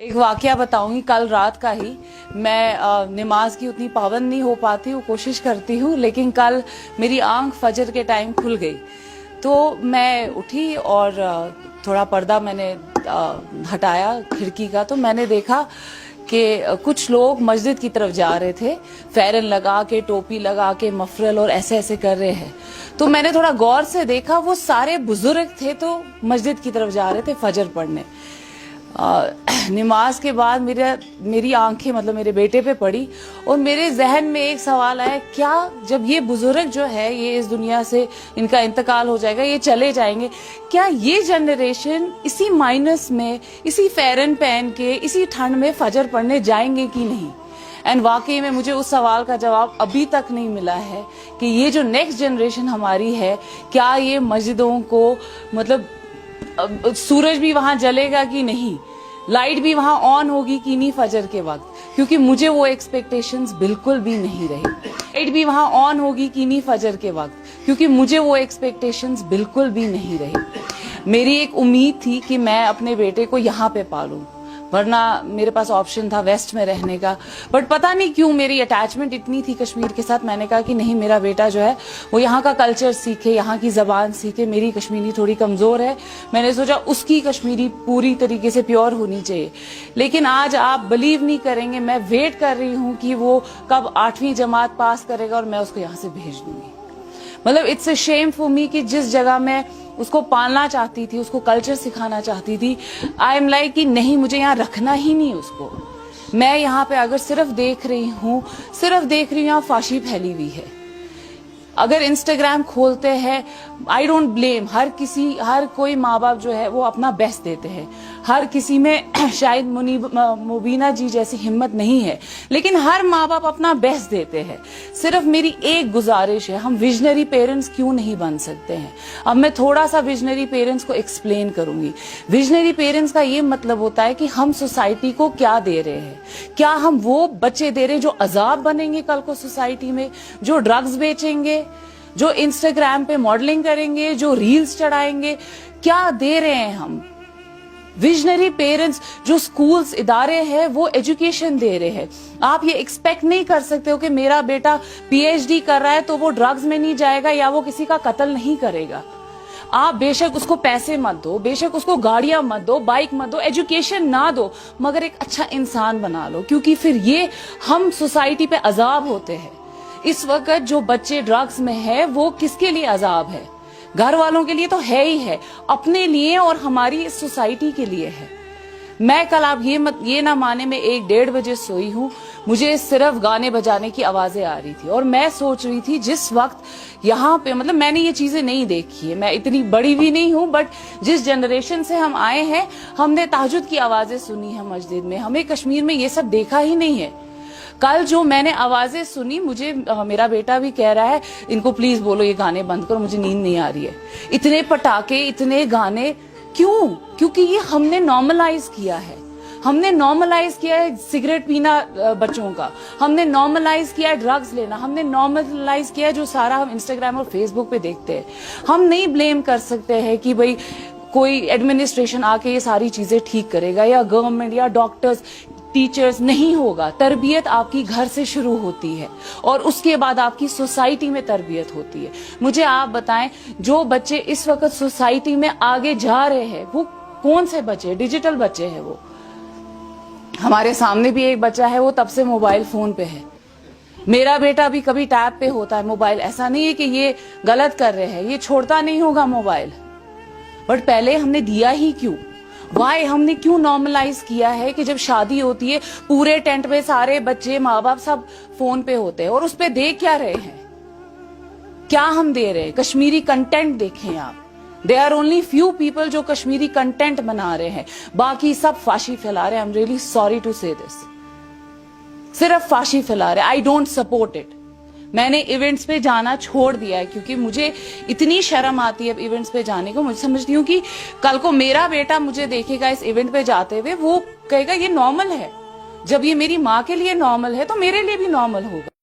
एक वाकया बताऊंगी कल रात का ही। मैं नमाज की उतनी पाबंद नहीं हो पाती हूँ, कोशिश करती हूँ, लेकिन कल मेरी आंख फजर के टाइम खुल गई। तो मैं उठी और थोड़ा पर्दा मैंने हटाया खिड़की का, तो मैंने देखा कि कुछ लोग मस्जिद की तरफ जा रहे थे, फेरन लगा के, टोपी लगा के, मफरल और ऐसे ऐसे कर रहे हैं। तो मैंने थोड़ा गौर से देखा, वो सारे बुजुर्ग थे तो मस्जिद की तरफ जा रहे थे फजर पढ़ने। नमाज के बाद मेरी आंखें मतलब मेरे बेटे पे पड़ी और मेरे जहन में एक सवाल आया, क्या जब ये बुजुर्ग जो है ये इस दुनिया से इनका इंतकाल हो जाएगा, ये चले जाएंगे, क्या ये जनरेशन इसी माइनस में, इसी फेरन पहन के, इसी ठंड में फजर पढ़ने जाएंगे कि नहीं? एंड वाकई में मुझे उस सवाल का जवाब अभी तक नहीं मिला है कि ये जो नेक्स्ट जनरेशन हमारी है, क्या ये मस्जिदों को मतलब सूरज भी वहां जलेगा कि नहीं, लाइट भी वहां ऑन होगी कि नहीं फजर के वक्त, क्योंकि मुझे वो एक्सपेक्टेशंस बिल्कुल भी नहीं रही। लाइट भी वहां ऑन होगी कि नहीं फजर के वक्त, क्योंकि मुझे वो एक्सपेक्टेशंस बिल्कुल भी नहीं रही। मेरी एक उम्मीद थी कि मैं अपने बेटे को यहाँ पे पालूं, वरना मेरे पास ऑप्शन था वेस्ट में रहने का, बट पता नहीं क्यों मेरी अटैचमेंट इतनी थी कश्मीर के साथ। मैंने कहा कि नहीं, मेरा बेटा जो है वो यहाँ का कल्चर सीखे, यहाँ की जबान सीखे। मेरी कश्मीरी थोड़ी कमजोर है, मैंने सोचा उसकी कश्मीरी पूरी तरीके से प्योर होनी चाहिए। लेकिन आज आप बिलीव नहीं करेंगे, मैं वेट कर रही हूँ कि वो कब 8वीं जमात पास करेगा और मैं उसको यहाँ से भेज दूंगी। मतलब it's a shame for me कि जिस जगह मैं उसको पालना चाहती थी, उसको कल्चर सिखाना चाहती थी, आई एम लाइक कि नहीं, मुझे यहाँ रखना ही नहीं उसको। मैं यहाँ पे अगर सिर्फ देख रही हूँ यहाँ फाशी फैली हुई है। अगर इंस्टाग्राम खोलते हैं, आई डोंट ब्लेम, हर कोई माँ बाप जो है वो अपना बेस्ट देते हैं, हर किसी में शायद मुबीना जी जैसी हिम्मत नहीं है, लेकिन हर माँ बाप अपना बेस्ट देते हैं। सिर्फ मेरी एक गुजारिश है, हम विजनरी पेरेंट्स क्यों नहीं बन सकते हैं? अब मैं थोड़ा सा विजनरी पेरेंट्स को एक्सप्लेन करूंगी। विजनरी पेरेंट्स का ये मतलब होता है कि हम सोसाइटी को क्या दे रहे हैं। क्या हम वो बच्चे दे रहे हैं जो अजाब बनेंगे कल को सोसाइटी में, जो ड्रग्स बेचेंगे, जो इंस्टाग्राम पे मॉडलिंग करेंगे, जो रील्स चढ़ाएंगे? क्या दे रहे हैं हम? विजनरी पेरेंट्स जो स्कूल्स इदारे हैं वो एजुकेशन दे रहे हैं। आप ये एक्सपेक्ट नहीं कर सकते हो कि मेरा बेटा पीएचडी कर रहा है तो वो ड्रग्स में नहीं जाएगा या वो किसी का कत्ल नहीं करेगा। आप बेशक उसको पैसे मत दो, बेशक उसको गाड़ियां मत दो, बाइक मत दो, एजुकेशन ना दो, मगर एक अच्छा इंसान बना लो, क्योंकि फिर ये हम सोसाइटी पे अजाब होते हैं। इस वक्त जो बच्चे ड्रग्स में है वो किसके लिए अजाब है? घर वालों के लिए तो है ही है, अपने लिए और हमारी इस सोसाइटी के लिए है। मैं कल, आप ये ना माने, मैं 1-1:30 बजे सोई हूँ, मुझे सिर्फ गाने बजाने की आवाजें आ रही थी और मैं सोच रही थी जिस वक्त यहाँ पे, मतलब मैंने ये चीजें नहीं देखी है, मैं इतनी बड़ी भी नहीं हूँ, बट जिस जनरेशन से हम आए हैं, हमने तहज्जुद की आवाजें सुनी है मस्जिद में, हमें कश्मीर में ये सब देखा ही नहीं है। कल जो मैंने आवाजें सुनी, मुझे मेरा बेटा भी कह रहा है इनको प्लीज बोलो ये गाने बंद करो, मुझे नींद नहीं आ रही है। इतने पटाखे, इतने गाने क्यों? क्योंकि ये हमने नॉर्मलाइज किया है। हमने नॉर्मलाइज किया है सिगरेट पीना बच्चों का, हमने नॉर्मलाइज किया है ड्रग्स लेना, हमने नॉर्मलाइज किया है जो सारा हम इंस्टाग्राम और फेसबुक पे देखते हैं। हम नहीं ब्लेम कर सकते हैं कि भाई कोई एडमिनिस्ट्रेशन आके ये सारी चीजें ठीक करेगा या गवर्नमेंट या डॉक्टर्स, टीचर्स। नहीं होगा। तरबियत आपकी घर से शुरू होती है और उसके बाद आपकी सोसाइटी में तरबियत होती है। मुझे आप बताएं, जो बच्चे इस वक्त सोसाइटी में आगे जा रहे हैं वो कौन से बच्चे? डिजिटल बच्चे हैं वो। हमारे सामने भी एक बच्चा है, वो तब से मोबाइल फोन पे है। मेरा बेटा भी कभी टैब पे होता है मोबाइल। ऐसा नहीं है कि ये गलत कर रहे हैं, ये छोड़ता नहीं होगा मोबाइल, बट पहले हमने दिया ही क्यों? वाई हमने क्यों नॉर्मलाइज किया है कि जब शादी होती है पूरे टेंट में सारे बच्चे, माँ बाप सब फोन पे होते हैं और उस पे देख क्या रहे हैं? क्या हम दे रहे हैं? कश्मीरी कंटेंट देखें आप। They are only few people जो कश्मीरी कंटेंट बना रहे हैं, बाकी सब फाशी फैला रहे हैं। I am really sorry to say this, सिर्फ फाशी फैला रहे हैं। I don't support it. मैंने इवेंट्स पे जाना छोड़ दिया है क्योंकि मुझे इतनी शर्म आती है इवेंट्स पे जाने को। मुझे समझती हूँ कि कल को मेरा बेटा मुझे देखेगा इस इवेंट पे जाते हुए, वो कहेगा ये नॉर्मल है। जब ये मेरी माँ के लिए नॉर्मल है तो मेरे लिए भी नॉर्मल होगा।